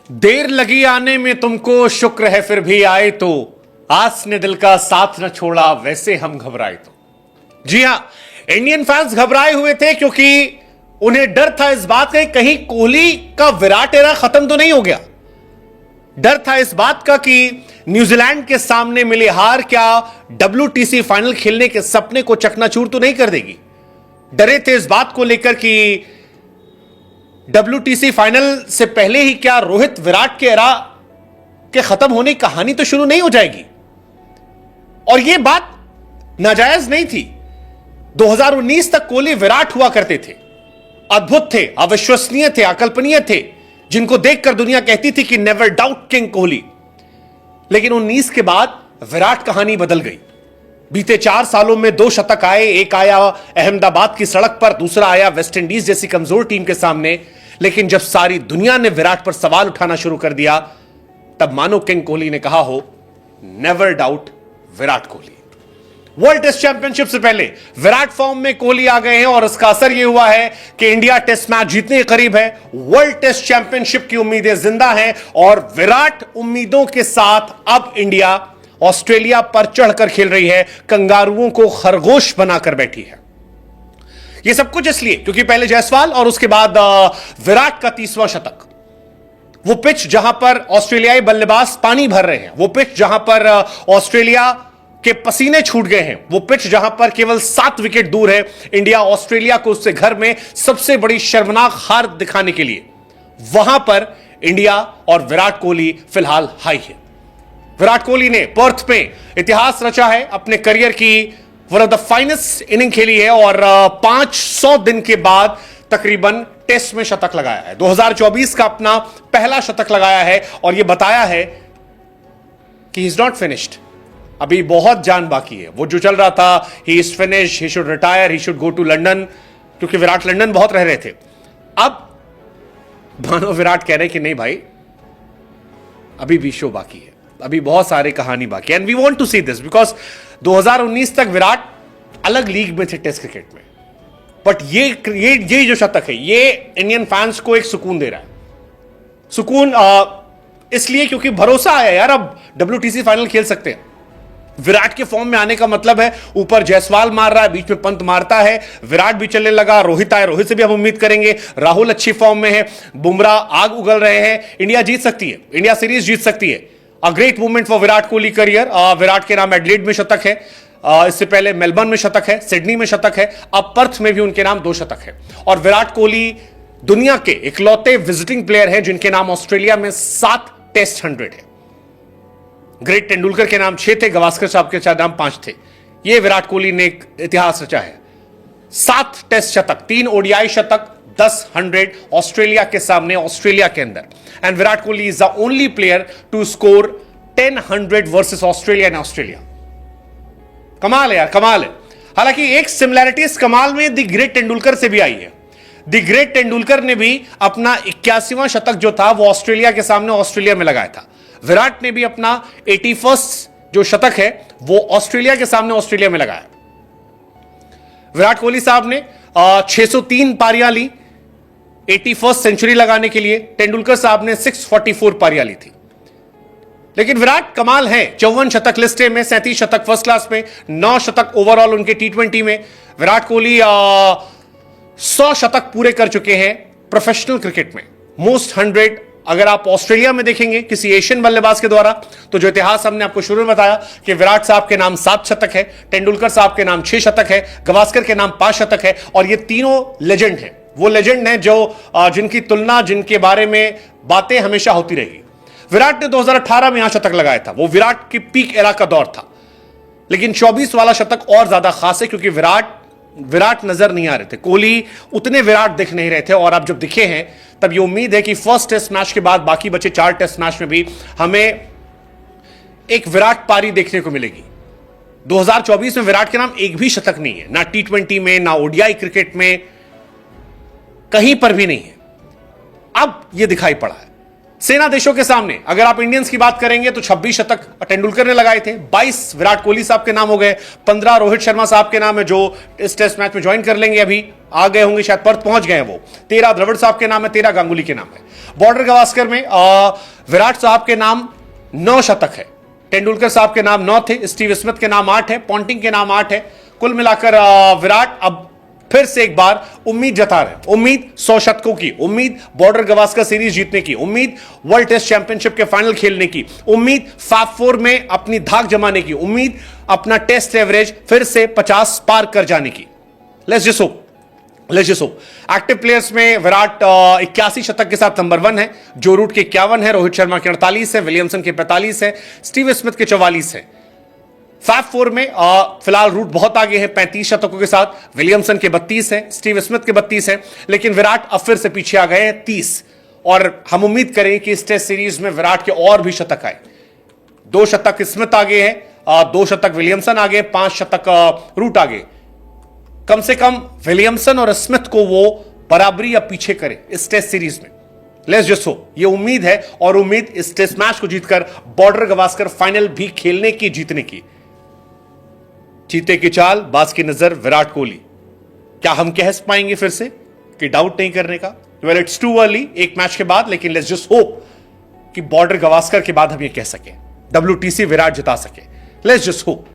देर लगी आने में तुमको, शुक्र है फिर भी आए तो। आस ने दिल का साथ न छोड़ा, वैसे हम घबराए तो। जी हां, इंडियन फैंस घबराए हुए थे क्योंकि उन्हें डर था इस बात का कहीं कोहली का विराट एरा खत्म तो नहीं हो गया। डर था इस बात का कि न्यूजीलैंड के सामने मिली हार क्या WTC फाइनल खेलने के सपने को चकनाचूर तो नहीं कर देगी। डरे थे इस बात को लेकर कि WTC फाइनल से पहले ही क्या रोहित विराट के एरा के खत्म होने की कहानी तो शुरू नहीं हो जाएगी। और यह बात नाजायज नहीं थी। 2019 तक कोहली विराट हुआ करते थे, अद्भुत थे, अविश्वसनीय थे, अकल्पनीय थे, जिनको देखकर दुनिया कहती थी कि नेवर डाउट किंग कोहली। लेकिन 19 के बाद विराट कहानी बदल गई। बीते 4 सालों में 2 शतक आए, एक आया अहमदाबाद की सड़क पर, दूसरा आया वेस्टइंडीज जैसी कमजोर टीम के सामने। लेकिन जब सारी दुनिया ने विराट पर सवाल उठाना शुरू कर दिया, तब मानो किंग कोहली ने कहा हो, never doubt Virat Kohli. World test championship से पहले विराट फॉर्म में कोहली आ गए हैं और इसका असर यह हुआ है कि इंडिया टेस्ट मैच जीतने के करीब है। वर्ल्ड टेस्ट चैंपियनशिप की उम्मीदें जिंदा हैं और विराट उम्मीदों के साथ अब इंडिया ऑस्ट्रेलिया पर चढ़कर खेल रही है, कंगारुओं को खरगोश बनाकर बैठी है। यह सब कुछ इसलिए क्योंकि पहले जायसवाल और उसके बाद विराट का 30वां शतक। वो पिच जहां पर ऑस्ट्रेलियाई बल्लेबाज पानी भर रहे हैं, वो पिच जहां पर ऑस्ट्रेलिया के पसीने छूट गए हैं, वो पिच जहां पर केवल 7 विकेट दूर है इंडिया ऑस्ट्रेलिया को उससे घर में सबसे बड़ी शर्मनाक हार दिखाने के लिए, वहां पर इंडिया और विराट कोहली फिलहाल हाई है। विराट कोहली ने पर्थ में इतिहास रचा है, अपने करियर की one of the finest inning खेली है और 500 दिन के बाद तकरीबन टेस्ट में शतक लगाया है। 2024 का अपना पहला शतक लगाया है और यह बताया है कि ही इज नॉट फिनिश्ड, अभी बहुत जान बाकी है। वो जो चल रहा था, he is finish, he should retire, he should go to London, क्योंकि विराट लंदन बहुत रह रहे थे। अब मानो विराट कह रहे कि नहीं भाई, अभी भी शो बाकी है, अभी बहुत सारी कहानी बाकी है। And we want to see this because 2019 तक विराट अलग लीग में थे टेस्ट क्रिकेट में, बट ये जो शतक है, ये इंडियन फैंस को एक सुकून दे रहा है। सुकून इसलिए क्योंकि भरोसा आया यार, अब WTC फाइनल खेल सकते हैं। विराट के फॉर्म में आने का मतलब है ऊपर जायसवाल मार रहा है, बीच में पंत मारता है, विराट भी चलने लगा, रोहित आए, रोहित से भी हम उम्मीद करेंगे, राहुल अच्छी फॉर्म में है, बुमराह आग उगल रहे हैं। इंडिया जीत सकती है, इंडिया सीरीज जीत सकती है। A great movement for Virat Kohli career. Virat के नाम एडिलेड में शतक है, इससे पहले मेलबर्न में शतक है, सिडनी में शतक है, अब पर्थ में भी उनके नाम 2 शतक है। और विराट कोहली दुनिया के इकलौते विजिटिंग प्लेयर हैं जिनके नाम ऑस्ट्रेलिया में 7 टेस्ट 100 है। ग्रेट तेंदुलकर के नाम 6 थे, गवास्कर साहब के नाम 5 थे। यह विराट कोहली ने एक इतिहास रचा है। 7 टेस्ट शतक, 3 ODI शतक, 10 100 ऑस्ट्रेलिया के सामने, ऑस्ट्रेलिया के अंदर। And Virat Kohli is the only player to score 10 100 versus Australia in Australia. कमाल है यार, कमाल है। हालांकि एक सिमिलैरिटी इस कमाल में द ग्रेट तेंदुलकर से भी आई है। द ग्रेट तेंदुलकर ने भी अपना 81वां शतक जो था वो ऑस्ट्रेलिया के सामने ऑस्ट्रेलिया में लगाया था। विराट ने भी अपना 81st जो शतक है वो ऑस्ट्रेलिया के सामने ऑस्ट्रेलिया में लगाया। विराट कोहली साहब ने 603 पारियां ली 81st सेंचुरी लगाने के लिए, तेंदुलकर साहब ने 644 पारियां ली थी। लेकिन विराट कमाल है, 54 शतक लिस्ट में, 37 शतक फर्स्ट क्लास में, 9 शतक ओवरऑल उनके T20 में। विराट कोहली 100 शतक पूरे कर चुके हैं प्रोफेशनल क्रिकेट में। मोस्ट 100 अगर आप ऑस्ट्रेलिया में देखेंगे किसी एशियन बल्लेबाज के द्वारा, तो जो इतिहास हमने आपको शुरू में बताया कि विराट साहब के नाम 7 शतक है, तेंदुलकर साहब के नाम 6 शतक है, गवास्कर के नाम 5 शतक है। और ये तीनों लेजेंड हैं, वो लेजेंड हैं जो जिनकी तुलना, जिनके बारे में बातें हमेशा होती रहेगी। विराट ने 2018 में यहां शतक लगाया था, वो विराट की पीक एरा का दौर था। लेकिन 24 वाला शतक और ज्यादा खास है क्योंकि विराट नजर नहीं आ रहे थे, कोहली उतने विराट दिख नहीं रहे थे। और अब जब दिखे हैं तब ये उम्मीद है कि फर्स्ट टेस्ट मैच के बाद बाकी बचे 4 टेस्ट मैच में भी हमें एक विराट पारी देखने को मिलेगी। 2024 में विराट के नाम एक भी शतक नहीं है, ना T20 में, ना ODI क्रिकेट में, कहीं पर भी नहीं है। अब यह दिखाई पड़ा है सेना देशों के सामने अगर आप इंडियंस की बात करेंगे तो 26 शतक तेंदुलकर ने लगाए थे, 22 विराट कोहली साहब के नाम हो गए, 15 रोहित शर्मा साहब के नाम है जो इस टेस्ट मैच में ज्वाइन कर लेंगे, अभी आ गए होंगे, शायद पर्थ पहुंच गए हैं वो, 13 द्रविड़ साहब के नाम है, 13 गांगुली के नाम है। बॉर्डर गवास्कर में विराट साहब के नाम 9 शतक है, तेंदुलकर साहब के नाम 9 थे, स्टीव स्मिथ के नाम 8 है, पॉन्टिंग के नाम 8 है। कुल मिलाकर विराट अब फिर से एक बार उम्मीद जता रहे हैं, उम्मीद 100 शतकों की, उम्मीद बॉर्डर गवास्कर सीरीज जीतने की, उम्मीद वर्ल्ड टेस्ट चैंपियनशिप के फाइनल खेलने की, उम्मीद फैब 4 में अपनी धाक जमाने की, उम्मीद अपना टेस्ट एवरेज फिर से 50 पार कर जाने की। Let's just hope. Active players में विराट 81 शतक के साथ नंबर 1 है, जो रूट के 51 है, रोहित शर्मा के 48 है, विलियमसन के 45 है, स्टीव स्मिथ के 44 है। फैब 4 में फिलहाल रूट बहुत आगे है 35 शतकों के साथ, विलियमसन के 32 है, स्टीव स्मिथ के 32 है, लेकिन विराट अब फिर से पीछे आ गए हैं 30, और हम उम्मीद करें कि इस टेस्ट सीरीज में विराट के और भी शतक आए। 2 शतक स्मिथ आगे है, 2 शतक विलियमसन आगे, 5 शतक रूट आगे। कम से कम विलियमसन और स्मिथ को वो बराबरी या पीछे करे इस टेस्ट सीरीज में। लेट्स जस्ट होप, ये उम्मीद है, और उम्मीद इस टेस्ट मैच को जीतकर बॉर्डर गवास्कर फाइनल भी खेलने की, जीतने की। चीते की चाल, बाज की नजर, विराट कोहली। क्या हम कह पाएंगे फिर से कि डाउट नहीं करने का? वेल, इट्स टू अर्ली एक मैच के बाद, लेकिन लेट्स जस्ट होप कि बॉर्डर गवास्कर के बाद हम ये कह सके, WTC विराट जिता सके। Let's just hope.